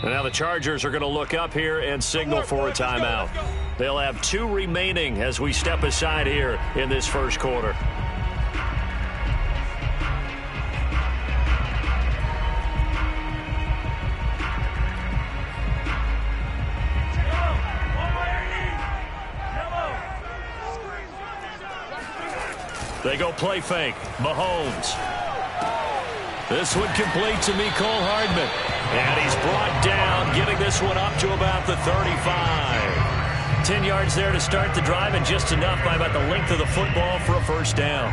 And now the Chargers are going to look up here and signal for a timeout. They'll have 2 remaining as we step aside here in this first quarter. They go play fake. Mahomes. This one complete to Mecole Hardman. And he's brought down, getting this one up to about the 35. 10 yards there to start the drive, and just enough by about the length of the football for a first down.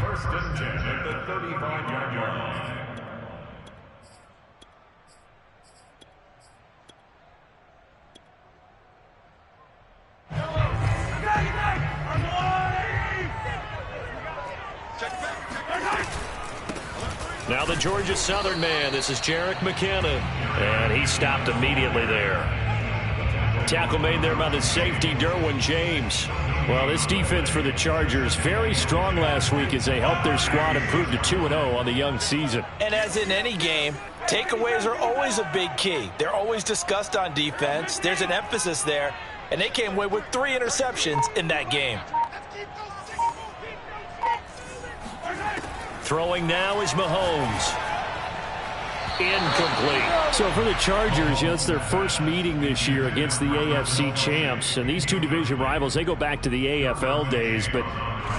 First and 10 at the 35-yard line. Now the Georgia Southern man. This is Jerick McKinnon. And he stopped immediately there. Tackle made there by the safety, Derwin James. Well, this defense for the Chargers, very strong last week as they helped their squad improve to 2-0 on the young season. And as in any game, takeaways are always a big key. They're always discussed on defense. There's an emphasis there. And they came away with 3 interceptions in that game. Throwing now is Mahomes. Incomplete. So for the Chargers, it's their first meeting this year against the AFC champs. And these 2 division rivals, they go back to the AFL days. But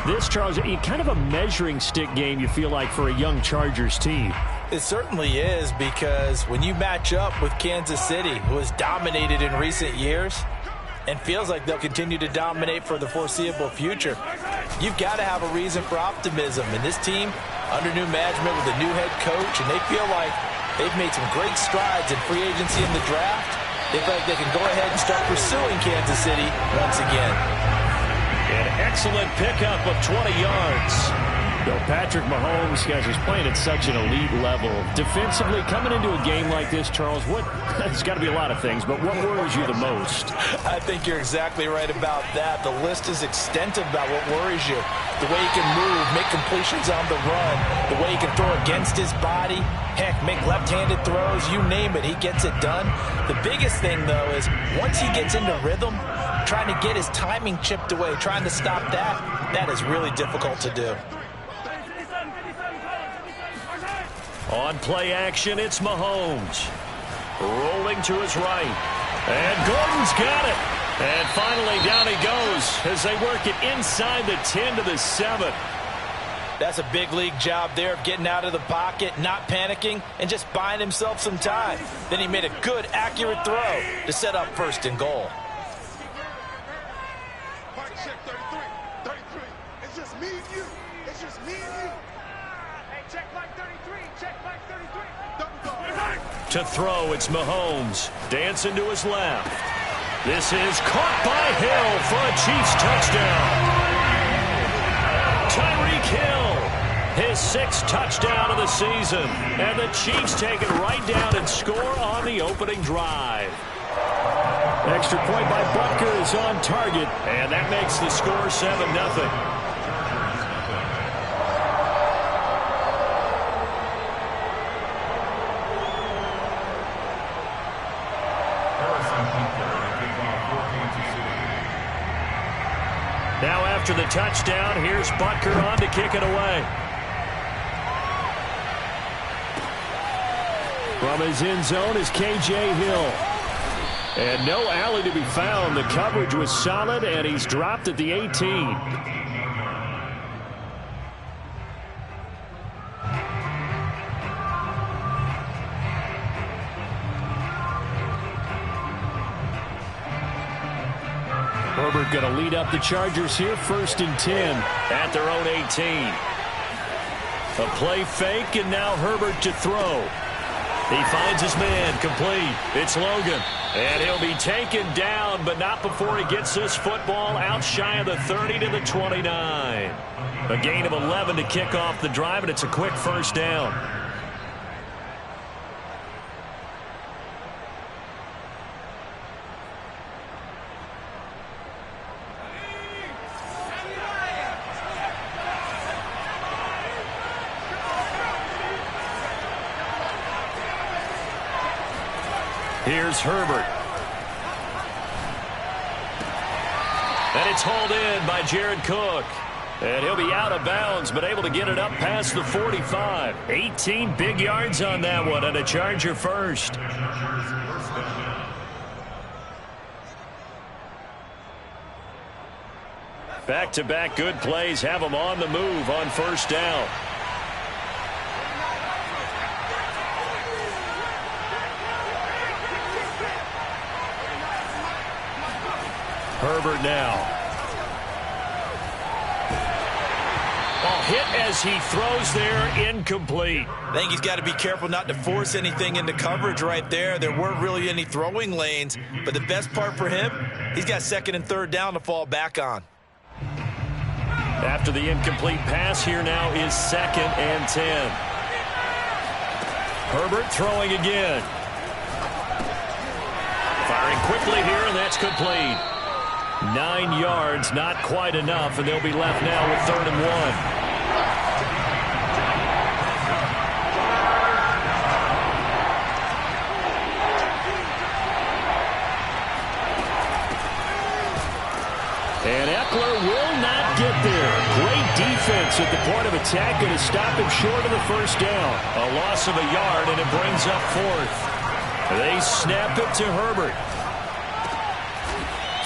this, Charles, kind of a measuring stick game, you feel like, for a young Chargers team. It certainly is, because when you match up with Kansas City, who has dominated in recent years and feels like they'll continue to dominate for the foreseeable future, you've got to have a reason for optimism. And this team, under new management with a new head coach, and they feel like they've made some great strides in free agency in the draft. They feel like they can go ahead and start pursuing Kansas City once again. An excellent pickup of 20 yards. Patrick Mahomes, guys, is playing at such an elite level. Defensively, coming into a game like this, Charles, it's got to be a lot of things, but what worries you the most? I think you're exactly right about that. The list is extensive about what worries you. The way he can move, make completions on the run, the way he can throw against his body, heck, make left-handed throws, you name it, he gets it done. The biggest thing, though, is once he gets into rhythm, trying to get his timing chipped away, trying to stop that is really difficult to do. On play action, it's Mahomes. Rolling to his right. And Gordon's got it. And finally down he goes as they work it inside the 10 to the 7. That's a big league job there of getting out of the pocket, not panicking, and just buying himself some time. Then he made a good, accurate throw to set up first and goal. Check 33. 33. It's just me and you. It's just me and you. Hey, check like 33. Check like 33. To throw, it's Mahomes. Dancing to his left. This is caught by Hill for a Chiefs touchdown. Tyreek Hill, his 6th touchdown of the season. And the Chiefs take it right down and score on the opening drive. Extra point by Butker is on target, and that makes the score 7-0. Now after the touchdown, here's Butker on to kick it away. From his end zone is K.J. Hill. And no alley to be found. The coverage was solid, and he's dropped at the 18. Herbert going to lead up the Chargers here, 1st and 10 at their own 18. A play fake, and now Herbert to throw. He finds his man, complete. It's Logan. And he'll be taken down, but not before he gets this football out shy of the 30 to the 29. A gain of 11 to kick off the drive, and it's a quick first down. Here's Herbert. And it's hauled in by Jared Cook. And he'll be out of bounds, but able to get it up past the 45. 18 big yards on that one, and a Charger first. Back-to-back good plays have them on the move on first down. Herbert now. Ball hit as he throws there, incomplete. I think he's got to be careful not to force anything into coverage right there. There weren't really any throwing lanes, but the best part for him, he's got second and third down to fall back on. After the incomplete pass, here now is 2nd and 10. Herbert throwing again. Firing quickly here, and that's complete. 9 yards, not quite enough, and they'll be left now with 3rd and 1. And Eckler will not get there. Great defense at the point of attack, going to stop him short of the first down. A loss of a yard, and it brings up 4th. They snap it to Herbert.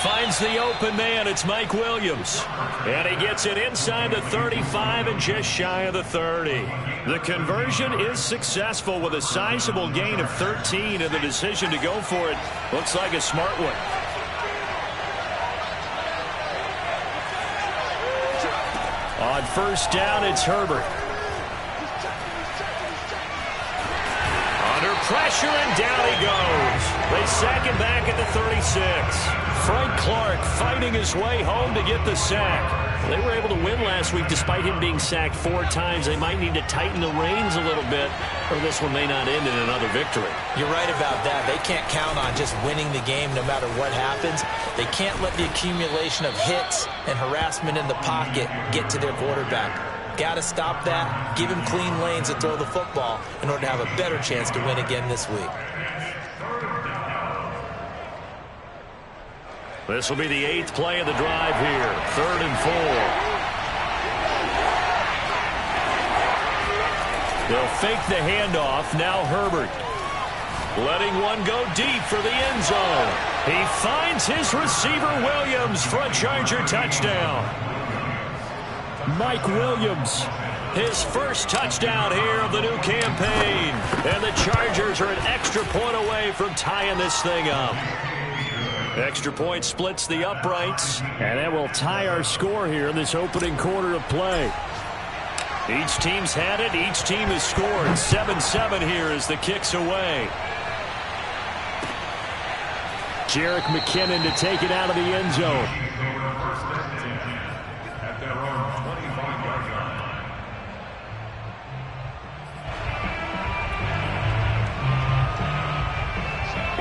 Finds the open man. It's Mike Williams. And he gets it inside the 35 and just shy of the 30. The conversion is successful with a sizable gain of 13, and the decision to go for it looks like a smart one. On first down, it's Herbert. Under pressure, and down he goes. They sack him back at the 36. Frank Clark fighting his way home to get the sack. They were able to win last week despite him being sacked 4 times. They might need to tighten the reins a little bit, or this one may not end in another victory. You're right about that. They can't count on just winning the game no matter what happens. They can't let the accumulation of hits and harassment in the pocket get to their quarterback. Got to stop that, give him clean lanes and throw the football in order to have a better chance to win again this week. This will be the 8th play of the drive here. 3rd and 4. They'll fake the handoff. Now Herbert. Letting one go deep for the end zone. He finds his receiver Williams for a Charger touchdown. Mike Williams, his first touchdown here of the new campaign. And the Chargers are an extra point away from tying this thing up. Extra point splits the uprights, and that will tie our score here in this opening quarter of play. Each team's had it. Each team has scored. 7-7 here as the kick's away. Jerick McKinnon to take it out of the end zone.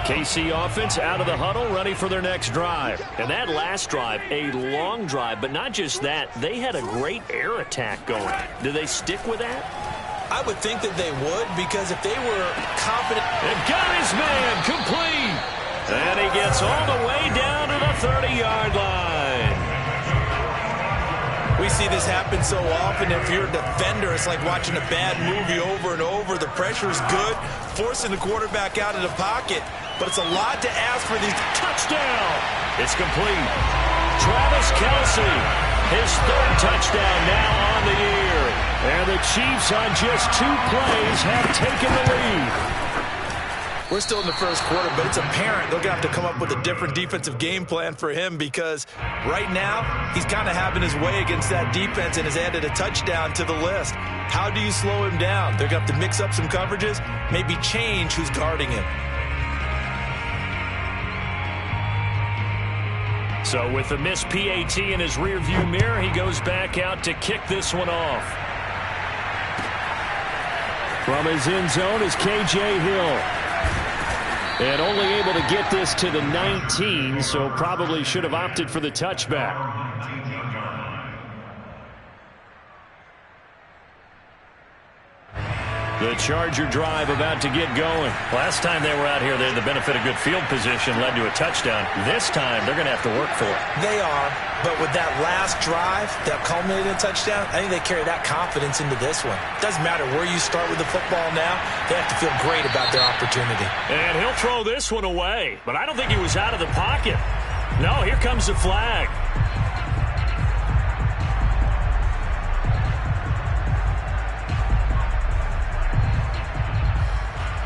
KC offense out of the huddle, ready for their next drive. And that last drive, a long drive, but not just that. They had a great air attack going. Do they stick with that? I would think that they would, because if they were confident. And got his man complete. And he gets all the way down to the 30-yard line. We see this happen so often. If you're a defender, it's like watching a bad movie over and over. The pressure is good, forcing the quarterback out of the pocket. But it's a lot to ask for these. Touchdown! It's complete. Travis Kelce, his 3rd touchdown now on the year. And the Chiefs on just 2 plays have taken the lead. We're still in the first quarter, but it's apparent they're going to have to come up with a different defensive game plan for him, because right now he's kind of having his way against that defense and has added a touchdown to the list. How do you slow him down? They're going to have to mix up some coverages, maybe change who's guarding him. So with the missed PAT in his rearview mirror, he goes back out to kick this one off. From his end zone is K.J. Hill. And only able to get this to the 19, so probably should have opted for the touchback. The Charger drive about to get going. Last time they were out here, they had the benefit of good field position, led to a touchdown. This time, they're going to have to work for it. They are, but with that last drive that culminated in a touchdown, I think they carry that confidence into this one. Doesn't matter where you start with the football now, they have to feel great about their opportunity. And he'll throw this one away, but I don't think he was out of the pocket. No, here comes the flag.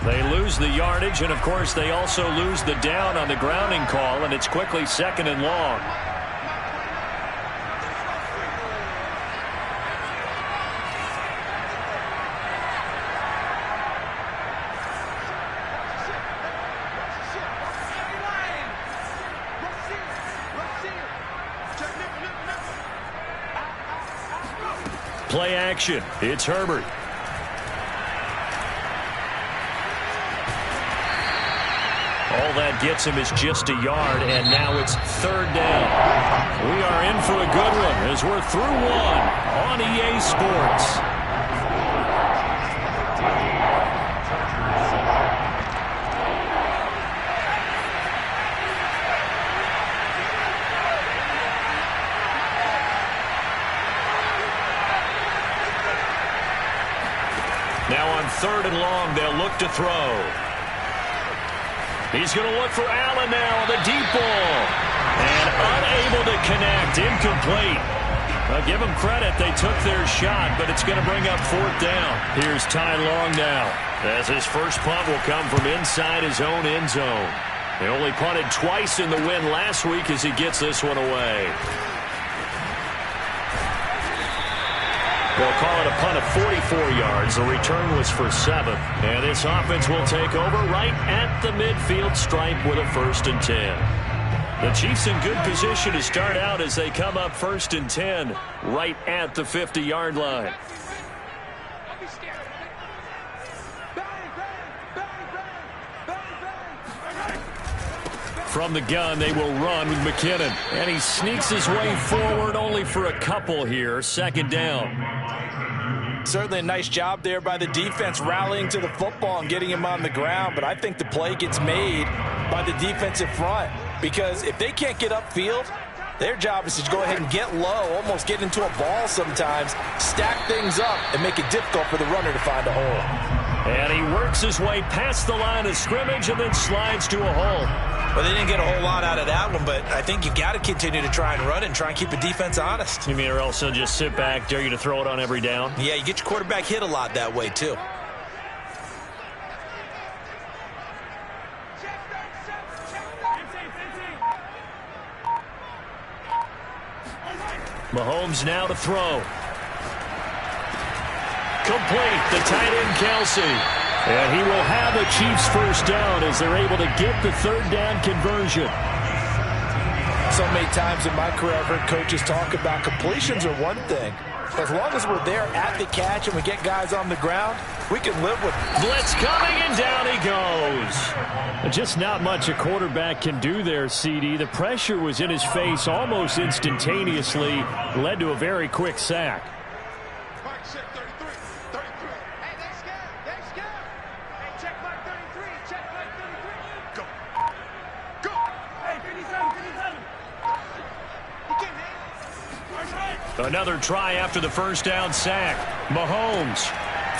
They lose the yardage, and of course they also lose the down on the grounding call, and it's quickly 2nd and long. Play action. It's Herbert. All that gets him is just a yard, and now it's 3rd down. We are in for a good one as we're through one on EA Sports. Now on 3rd and long, they'll look to throw. He's going to look for Allen now on the deep ball. And unable to connect. Incomplete. I'll give them credit. They took their shot, but it's going to bring up 4th down. Here's Ty Long now, as his first punt will come from inside his own end zone. They only punted twice in the win last week as he gets this one away. They'll call it a punt of 44 yards. The return was for 7. And this offense will take over right at the midfield stripe with a 1st and 10. The Chiefs in good position to start out as they come up 1st and 10 right at the 50-yard line. From the gun, they will run with McKinnon. And he sneaks his way forward only for a couple here. 2nd down. Certainly a nice job there by the defense rallying to the football and getting him on the ground, but I think the play gets made by the defensive front because if they can't get upfield, their job is to go ahead and get low, almost get into a ball sometimes, stack things up, and make it difficult for the runner to find a hole. And he works his way past the line of scrimmage and then slides to a hole. Well, they didn't get a whole lot out of that one, but I think you got to continue to try and run it and try and keep the defense honest. You mean or else they'll just sit back, dare you to throw it on every down? Yeah, you get your quarterback hit a lot that way, too. Mahomes now to throw. Complete. The tight end, Kelce. And he will have the Chiefs 1st down as they're able to get the 3rd down conversion. So many times in my career, I've heard coaches talk about completions are one thing. As long as we're there at the catch and we get guys on the ground, we can live with it. Blitz coming, and down he goes. Just not much a quarterback can do there, CD. The pressure was in his face almost instantaneously, led to a very quick sack. Another try after the 1st down sack. Mahomes.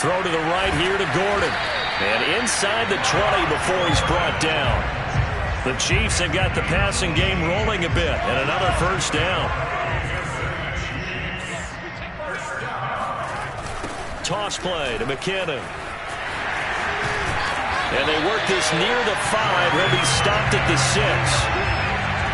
Throw to the right here to Gordon. And inside the 20 before he's brought down. The Chiefs have got the passing game rolling a bit. And another 1st down. Toss play to McKinnon. And they work this near the 5. He'll be stopped at the 6.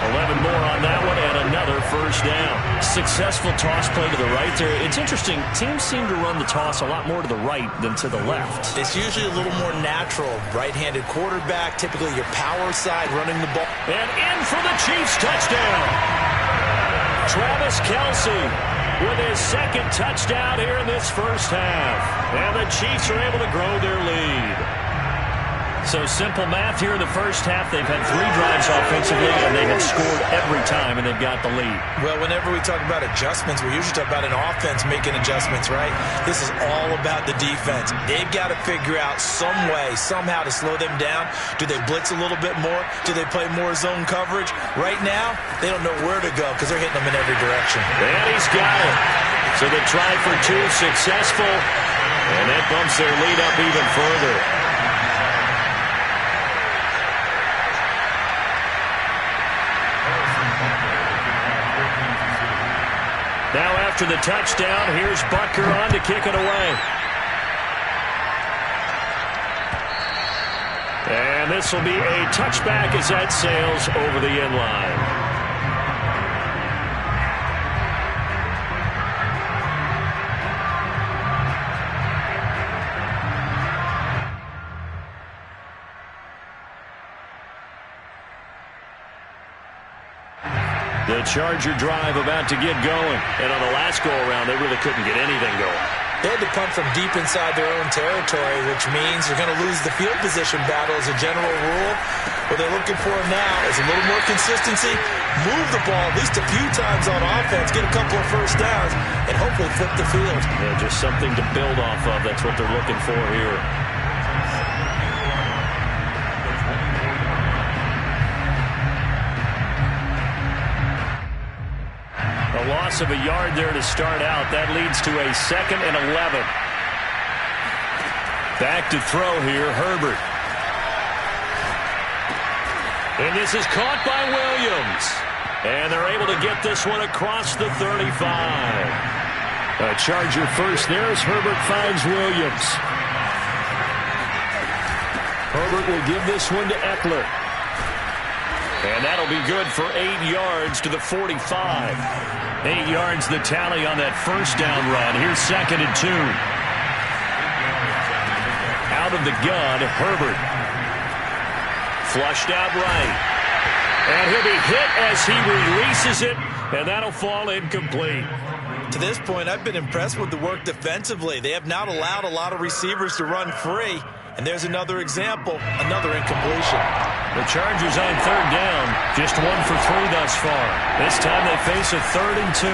11 more on that one, and another 1st down. Successful toss play to the right there. It's interesting. Teams seem to run the toss a lot more to the right than to the left. It's usually a little more natural. Right-handed quarterback, typically your power side running the ball. And in for the Chiefs touchdown. Travis Kelce with his 2nd touchdown here in this 1st half. And the Chiefs are able to grow their lead. So simple math here in the first half. They've had 3 drives offensively, and they have scored every time, and they've got the lead. Well, whenever we talk about adjustments, we usually talk about an offense making adjustments, right? This is all about the defense. They've got to figure out some way, somehow to slow them down. Do they blitz a little bit more? Do they play more zone coverage? Right now, they don't know where to go because they're hitting them in every direction. And he's got it. So the try for 2 successful, and that bumps their lead up even further. Now after the touchdown, here's Butker on to kick it away. And this will be a touchback as that sails over the end line. The Charger drive about to get going. And on the last go-around, they really couldn't get anything going. They had to punt from deep inside their own territory, which means they're going to lose the field position battle as a general rule. What they're looking for now is a little more consistency, move the ball at least a few times on offense, get a couple of first downs, and hopefully flip the field. Yeah, just something to build off of. That's what they're looking for here. A loss of a yard there to start out. That leads to a 2nd and 11. Back to throw here, Herbert. And this is caught by Williams. And they're able to get this one across the 35. A Charger first there as Herbert finds Williams. Herbert will give this one to Eckler. And that'll be good for 8 yards to the 45. 8 yards the tally on that first down run. Here's 2nd and 2. Out of the gun, Herbert. Flushed out right. And he'll be hit as he releases it, and that'll fall incomplete. To this point, I've been impressed with the work defensively. They have not allowed a lot of receivers to run free. And there's another example, another incompletion. The Chargers on 3rd down, just 1 for 3 thus far. This time they face a 3rd and 2.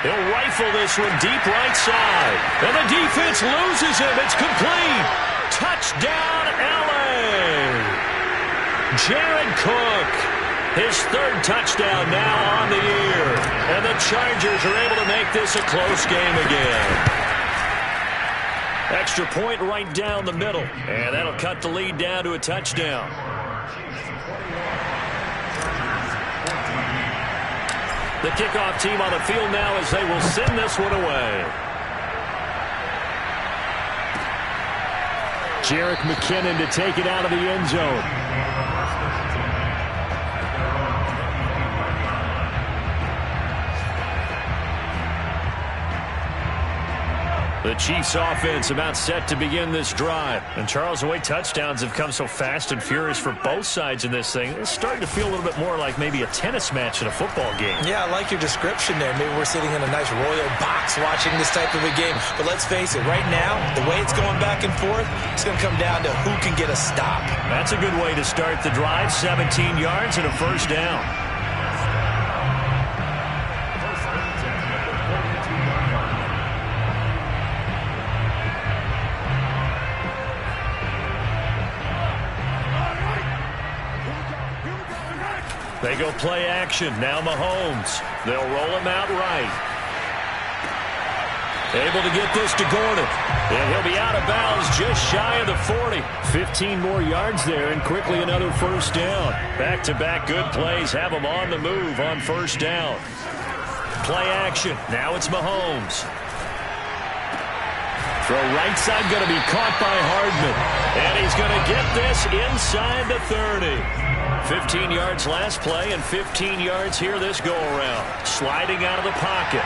He'll rifle this one deep right side. And the defense loses him. It's complete. Touchdown, L.A. Jared Cook. His 3rd touchdown now on the year. And the Chargers are able to make this a close game again. Extra point right down the middle. And that'll cut the lead down to a touchdown. The kickoff team on the field now as they will send this one away. Jerick McKinnon to take it out of the end zone. The Chiefs offense about set to begin this drive. And Charles, the way touchdowns have come so fast and furious for both sides in this thing, it's starting to feel a little bit more like maybe a tennis match in a football game. Yeah, I like your description there. Maybe we're sitting in a nice royal box watching this type of a game. But let's face it, right now, the way it's going back and forth, it's going to come down to who can get a stop. That's a good way to start the drive. 17 yards and a first down. They go play action. Now Mahomes. They'll roll him out right. Able to get this to Gordon. And he'll be out of bounds just shy of the 40. 15 more yards there and quickly another first down. Back-to-back good plays have them on the move on first down. Play action. Now it's Mahomes. Throw right side going to be caught by Hardman. And he's going to get this inside the 30. 15 yards last play and 15 yards here this go-around. Sliding out of the pocket.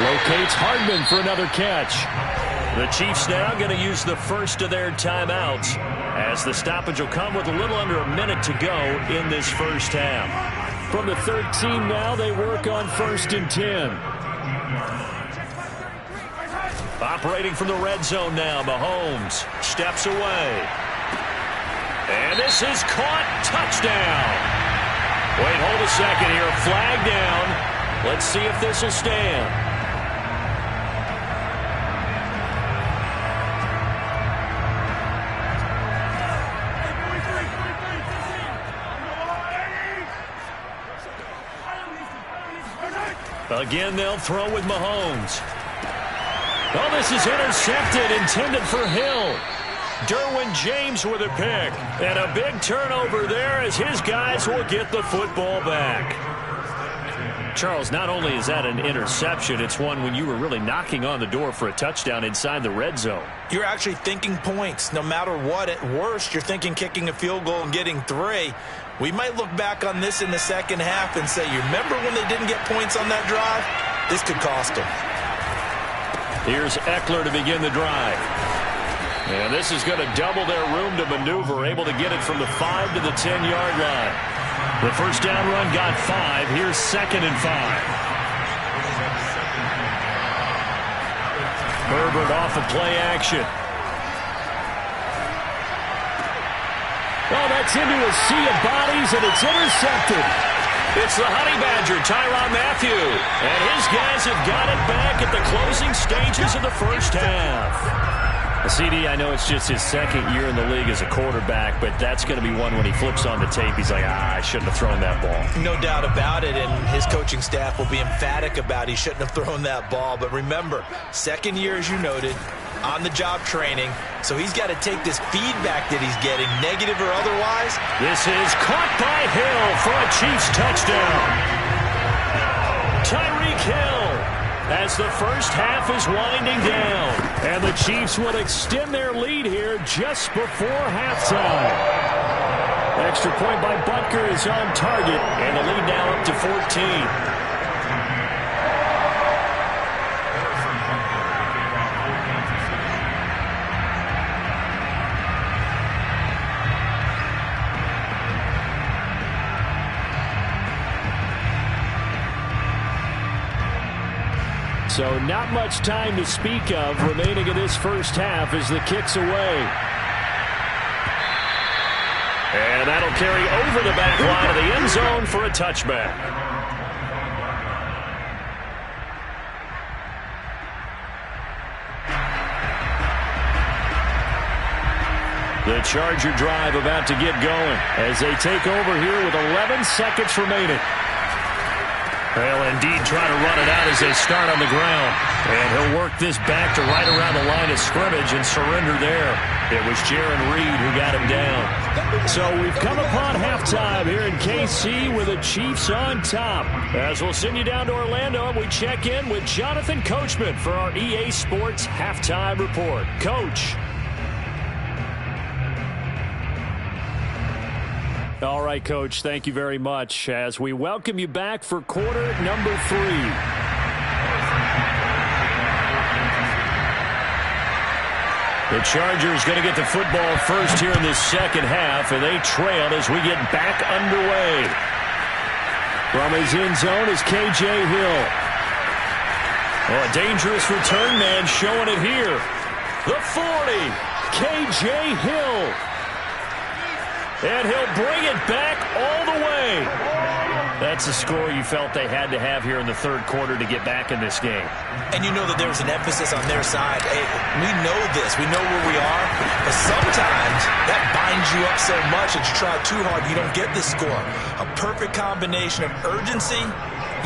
Locates Hardman for another catch. The Chiefs now going to use the first of their timeouts as the stoppage will come with a little under a minute to go in this first half. From the 13 now, they work on 1st and 10. Operating from the red zone now, Mahomes steps away. And this is caught. Touchdown. Wait, hold a second here. Flag down. Let's see if this will stand. Again, they'll throw with Mahomes. Oh, this is intercepted, intended for Hill. Derwin James with a pick. And a big turnover there as his guys will get the football back. Charles, not only is that an interception, it's one when you were really knocking on the door for a touchdown inside the red zone. You're actually thinking points. No matter what, at worst, you're thinking kicking a field goal and getting 3. We might look back on this in the second half and say, you remember when they didn't get points on that drive? This could cost them. Here's Eckler to begin the drive. And this is going to double their room to maneuver, able to get it from the 5 to the 10-yard line. The first down run got 5. Here's 2nd and 5. Herbert off of play action. Oh, that's into a sea of bodies, and it's intercepted. It's the Honey Badger, Tyrann Mathieu. And his guys have got it back at the closing stages of the first half. CD, I know it's just his 2nd year in the league as a quarterback, but that's going to be one when he flips on the tape. He's like, I shouldn't have thrown that ball. No doubt about it, and his coaching staff will be emphatic about he shouldn't have thrown that ball. But remember, 2nd year, as you noted, on-the-job training, so he's got to take this feedback that he's getting, negative or otherwise. This is caught by Hill for a Chiefs touchdown. Tyreek Hill, as the first half is winding down. And the Chiefs will extend their lead here just before halftime. Extra point by Butker is on target, and the lead now up to 14. So not much time to speak of remaining in this first half as the kick's away. And that'll carry over the back line of the end zone for a touchback. The Charger drive about to get going as they take over here with 11 seconds remaining. They'll indeed try to run it out as they start on the ground. And he'll work this back to right around the line of scrimmage and surrender there. It was Jarran Reed who got him down. So we've come upon halftime here in KC with the Chiefs on top. As we'll send you down to Orlando, we check in with Jonathan Coachman for our EA Sports Halftime Report. Coach. All right, Coach, thank you very much as we welcome you back for quarter number 3. The Chargers going to get the football first here in this second half, and they trail as we get back underway. From his end zone is K.J. Hill. Oh, a dangerous return man showing it here. The 40, K.J. Hill. And he'll bring it back all the way. That's a score you felt they had to have here in the third quarter to get back in this game. And you know that there was an emphasis on their side. Hey, we know this. We know where we are. But sometimes that binds you up so much that you try too hard, you don't get the score. A perfect combination of urgency,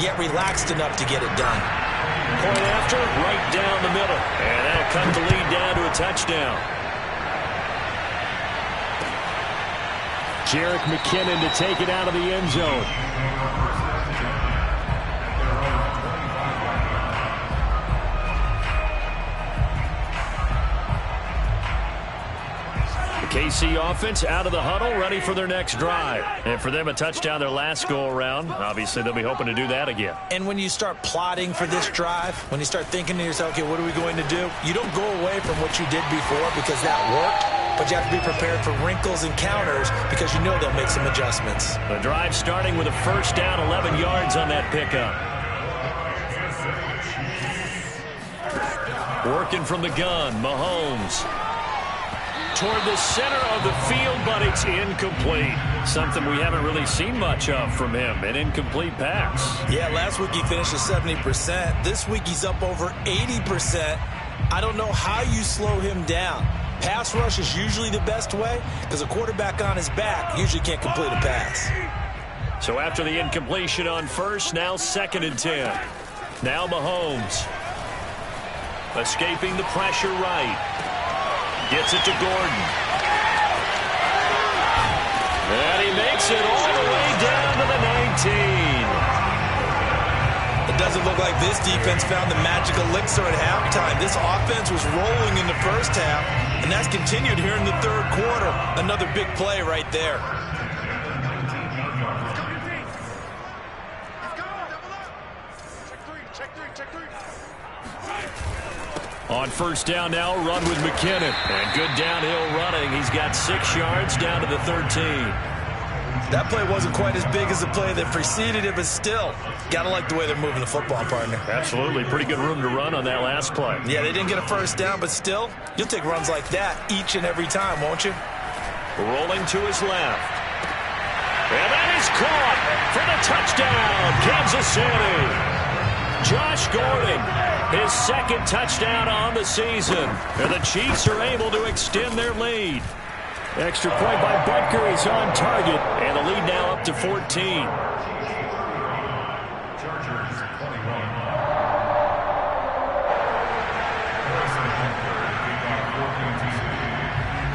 yet relaxed enough to get it done. Point after, right down the middle. And that'll cut the lead down to a touchdown. Jerick McKinnon to take it out of the end zone. The KC offense out of the huddle, ready for their next drive. And for them, a touchdown their last go-around. Obviously, they'll be hoping to do that again. And when you start plotting for this drive, when you start thinking to yourself, okay, what are we going to do? You don't go away from what you did before because that worked. But you have to be prepared for wrinkles and counters because you know they'll make some adjustments. The drive starting with a first down, 11 yards on that pickup. Working from the gun, Mahomes. Toward the center of the field, but it's incomplete. Something we haven't really seen much of from him, an incomplete pass. Yeah, last week he finished at 70%. This week he's up over 80%. I don't know how you slow him down. Pass rush is usually the best way because a quarterback on his back usually can't complete a pass. So after the incompletion on first, now 2nd and 10. Now Mahomes. Escaping the pressure right. Gets it to Gordon. And he makes it all the way down to the 19. It doesn't look like this defense found the magic elixir at halftime. This offense was rolling in the first half, and that's continued here in the third quarter. Another big play right there. On first down now, run with McKinnon. And good downhill running. He's got 6 yards down to the 13. That play wasn't quite as big as the play that preceded it, but still, gotta like the way they're moving the football, partner. Absolutely. Pretty good room to run on that last play. Yeah, they didn't get a first down, but still, you'll take runs like that each and every time, won't you? Rolling to his left. And that is caught for the touchdown, Kansas City. Josh Gordon, his 2nd touchdown on the season. And the Chiefs are able to extend their lead. Extra point by Butker is on target, and the lead now up to 14. Chargers 21.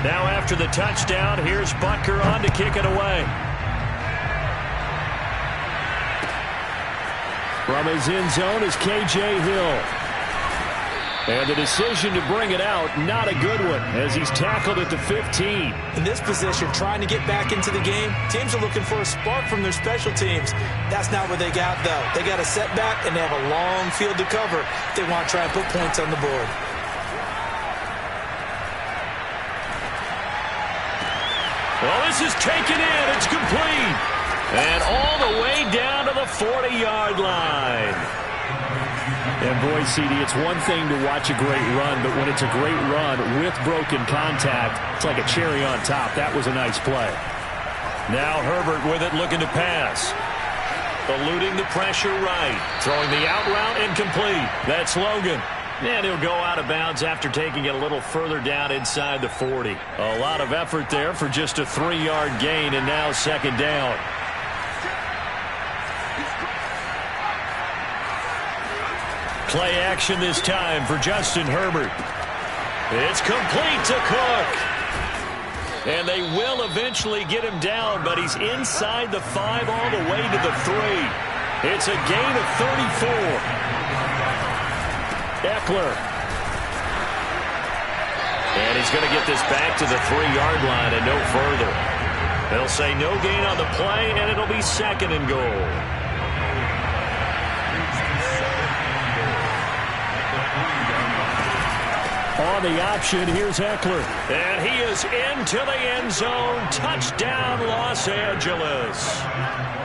Now after the touchdown, here's Butker on to kick it away. From his end zone is K.J. Hill. And the decision to bring it out, not a good one, as he's tackled at the 15. In this position, trying to get back into the game, teams are looking for a spark from their special teams. That's not what they got, though. They got a setback, and they have a long field to cover if they want to try and put points on the board. Well, this is taken in. It's complete. And all the way down to the 40-yard line. And boy, CD, it's one thing to watch a great run, but when it's a great run with broken contact, it's like a cherry on top. That was a nice play. Now Herbert with it, looking to pass. Eluding the pressure right. Throwing the out route incomplete. That's Logan. And he'll go out of bounds after taking it a little further down inside the 40. A lot of effort there for just a 3-yard gain, and now 2nd down. Play action this time for Justin Herbert. It's complete to Cook. And they will eventually get him down, but he's inside the 5 all the way to the 3. It's a gain of 34. Eckler. And he's going to get this back to the 3-yard line and no further. They'll say no gain on the play, and it'll be 2nd and goal. On the option, here's Eckler. And he is into the end zone. Touchdown, Los Angeles.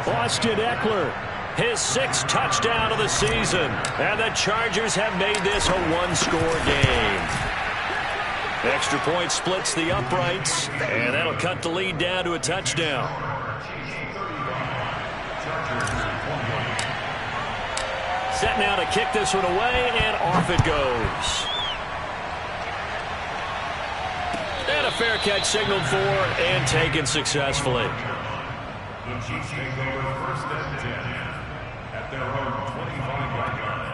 Austin Eckler, his 6th touchdown of the season. And the Chargers have made this a 1-score game. Extra point splits the uprights, and that'll cut the lead down to a touchdown. Set now to kick this one away, and off it goes. And a fair catch signaled for and taken successfully. The Chiefs take over 1st and 10 at their own 25-yard line.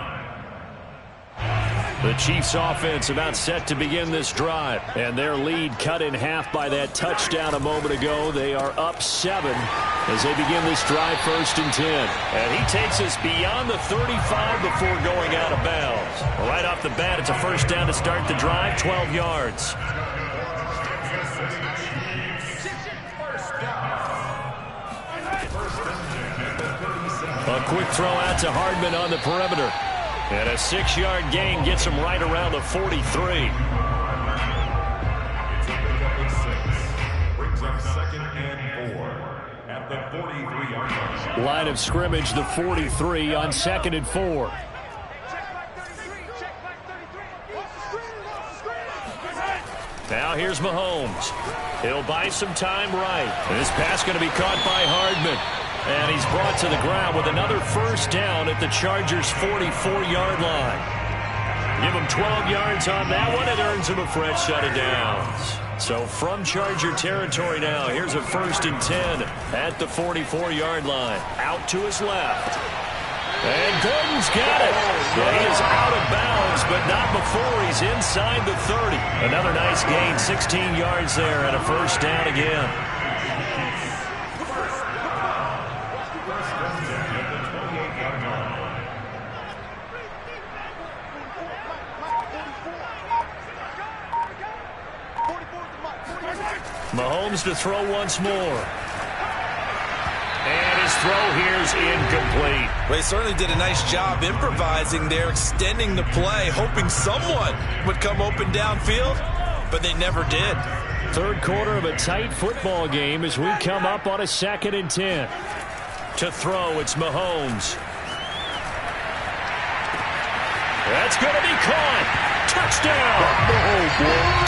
The Chiefs offense about set to begin this drive, and their lead cut in half by that touchdown a moment ago. They are up 7 as they begin this drive 1st and 10. And he takes us beyond the 35 before going out of bounds. Right off the bat, it's a 1st down to start the drive, 12 yards. A quick throw out to Hardman on the perimeter. And a 6-yard gain gets him right around the 43. Brings up 2nd and 4 at the 43-yard line. Line of scrimmage, the 43 on 2nd and 4. Now here's Mahomes. He'll buy some time right. This pass going to be caught by Hardman. And he's brought to the ground with another first down at the Chargers' 44-yard line. Give him 12 yards on that one. It earns him a fresh set of downs. So from Charger territory now, here's a 1st and 10 at the 44-yard line. Out to his left. And Gordon's got it. Yeah, he is out of bounds, but not before he's inside the 30. Another nice gain, 16 yards there, and a first down again. Mahomes to throw once more. And his throw here is incomplete. Well, he certainly did a nice job improvising there, extending the play, hoping someone would come open downfield, but they never did. Third quarter of a tight football game as we come up on a 2nd and 10. To throw, it's Mahomes. That's going to be caught. Touchdown!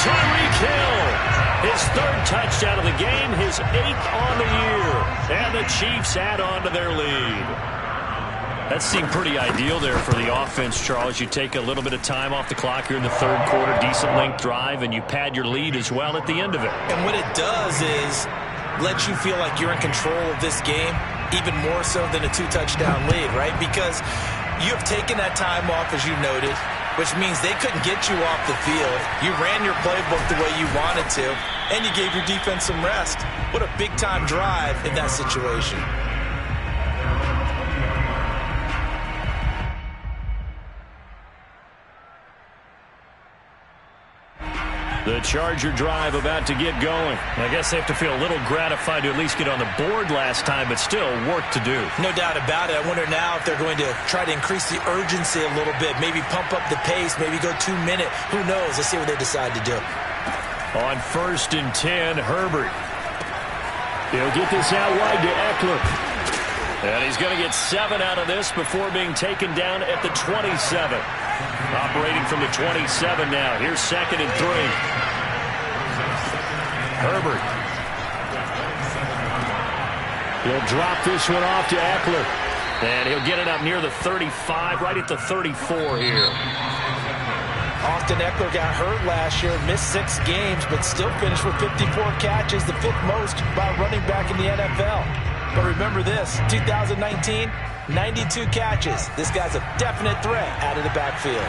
Tyreek Hill. His 3rd touchdown of the game, his 8th on the year. And the Chiefs add on to their lead. That seemed pretty ideal there for the offense, Charles. You take a little bit of time off the clock here in the 3rd quarter, decent length drive, and you pad your lead as well at the end of it. And what it does is let you feel like you're in control of this game, even more so than a 2-touchdown lead, right? Because you have taken that time off, as you noted, which means they couldn't get you off the field. You ran your playbook the way you wanted to, and you gave your defense some rest. What a big-time drive in that situation. The Charger drive about to get going. I guess they have to feel a little gratified to at least get on the board last time, but still work to do. No doubt about it. I wonder now if they're going to try to increase the urgency a little bit, maybe pump up the pace, maybe go 2-minute. Who knows? Let's see what they decide to do. On 1st and 10, Herbert. He'll get this out wide to Eckler. And he's going to get 7 out of this before being taken down at the 27. Operating from the 27 now. Here's 2nd and 3. Herbert. He'll drop this one off to Eckler. And he'll get it up near the 35, right at the 34 here. Austin Eckler got hurt last year, missed 6 games, but still finished with 54 catches, the 5th most by a running back in the NFL. But remember this, 2019, 92 catches. This guy's a definite threat out of the backfield.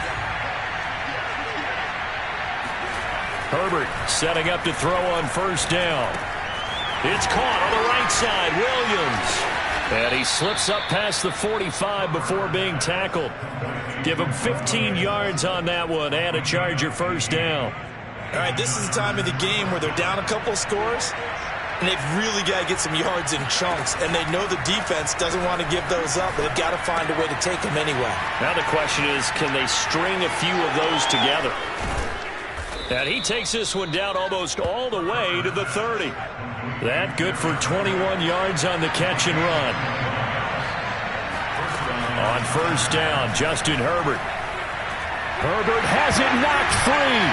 Herbert setting up to throw on 1st down. It's caught on the right side, Williams. And he slips up past the 45 before being tackled. Give him 15 yards on that one and a Charger 1st down. All right, this is the time of the game where they're down a couple of scores, and they've really got to get some yards in chunks, and they know the defense doesn't want to give those up, but they've got to find a way to take them anyway. Now the question is, can they string a few of those together? And he takes this one down almost all the way to the 30. That good for 21 yards on the catch and run. On 1st down, Justin Herbert. Herbert has it knocked free.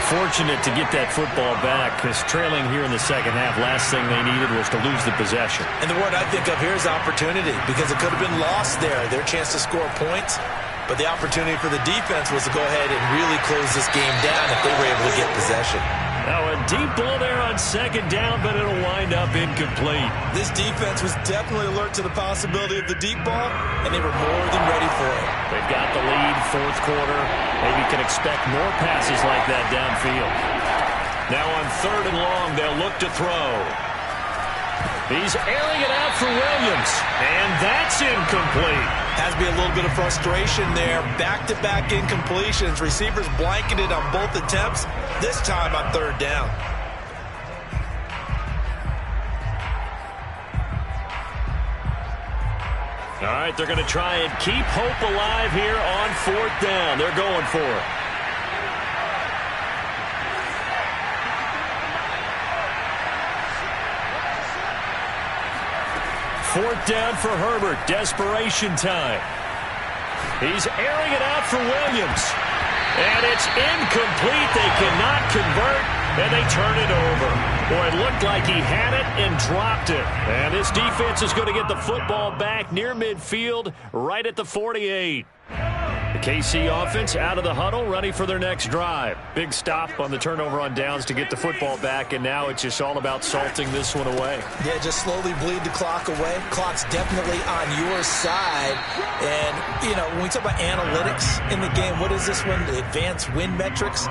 Fortunate to get that football back, because trailing here in the 2nd half, last thing they needed was to lose the possession. And the word I think of here is opportunity, because it could have been lost there, their chance to score points. But the opportunity for the defense was to go ahead and really close this game down if they were able to get possession. Now a deep ball there on 2nd down, but it'll wind up incomplete. This defense was definitely alert to the possibility of the deep ball, and they were more than ready for it. They've got the lead, 4th quarter. Maybe can expect more passes like that downfield. Now on 3rd and long, they'll look to throw. He's airing it out for Williams, and that's incomplete. Has to be a little bit of frustration there. Back-to-back incompletions. Receivers blanketed on both attempts, this time on 3rd down. All right, they're going to try and keep hope alive here on 4th down. They're going for it. Fourth down for Herbert. Desperation time. He's airing it out for Williams. And it's incomplete. They cannot convert, and they turn it over. Boy, it looked like he had it and dropped it. And this defense is going to get the football back near midfield, right at the 48. The KC offense out of the huddle, ready for their next drive. Big stop on the turnover on downs to get the football back, and now it's just all about salting this one away. Yeah, just slowly bleed the clock away. Clock's definitely on your side. And, you know, when we talk about analytics in the game, what is this one? The advanced win metrics?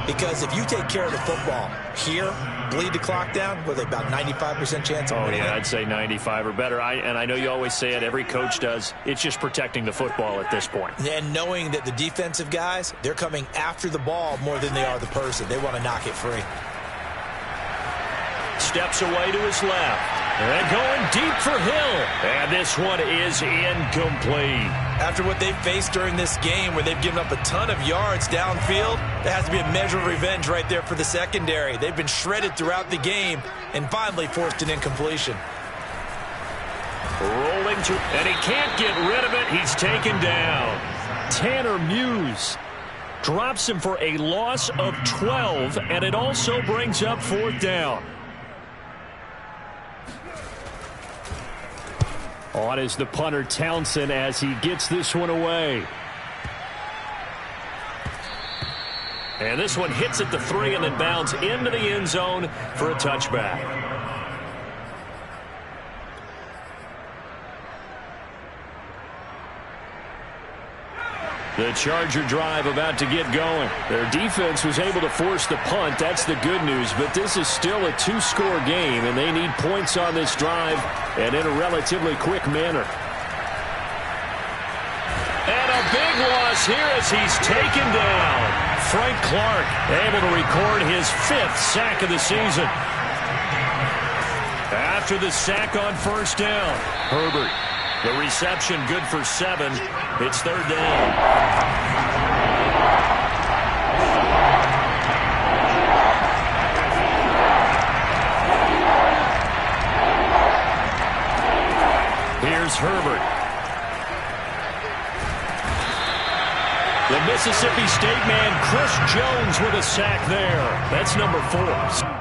Because if you take care of the football here, bleed the clock down, with about 95% chance of winning. Oh, yeah, I'd say 95 or better. And I know you always say it, every coach does. It's just protecting the football at this point. And knowing that the defensive guys, they're coming after the ball more than they are the person. They want to knock it free. Steps away to his left. And going deep for Hill. And this one is incomplete. After what they've faced during this game, where they've given up a ton of yards downfield, there has to be a measure of revenge right there for the secondary. They've been shredded throughout the game and finally forced an incompletion. Rolling to, and he can't get rid of it. He's taken down. Tanner Muse drops him for a loss of 12, and it also brings up 4th down. On is the punter, Townsend, as he gets this one away. And this one hits at the 3 and then bounds into the end zone for a touchback. The Charger drive about to get going. Their defense was able to force the punt. That's the good news. But this is still a 2-score game, and they need points on this drive and in a relatively quick manner. And a big loss here as he's taken down. Frank Clark able to record his 5th sack of the season. After the sack on 1st down, Herbert. The reception good for 7. It's 3rd down. Here's Herbert. The Mississippi State man, Chris Jones, with a sack there. That's number 4.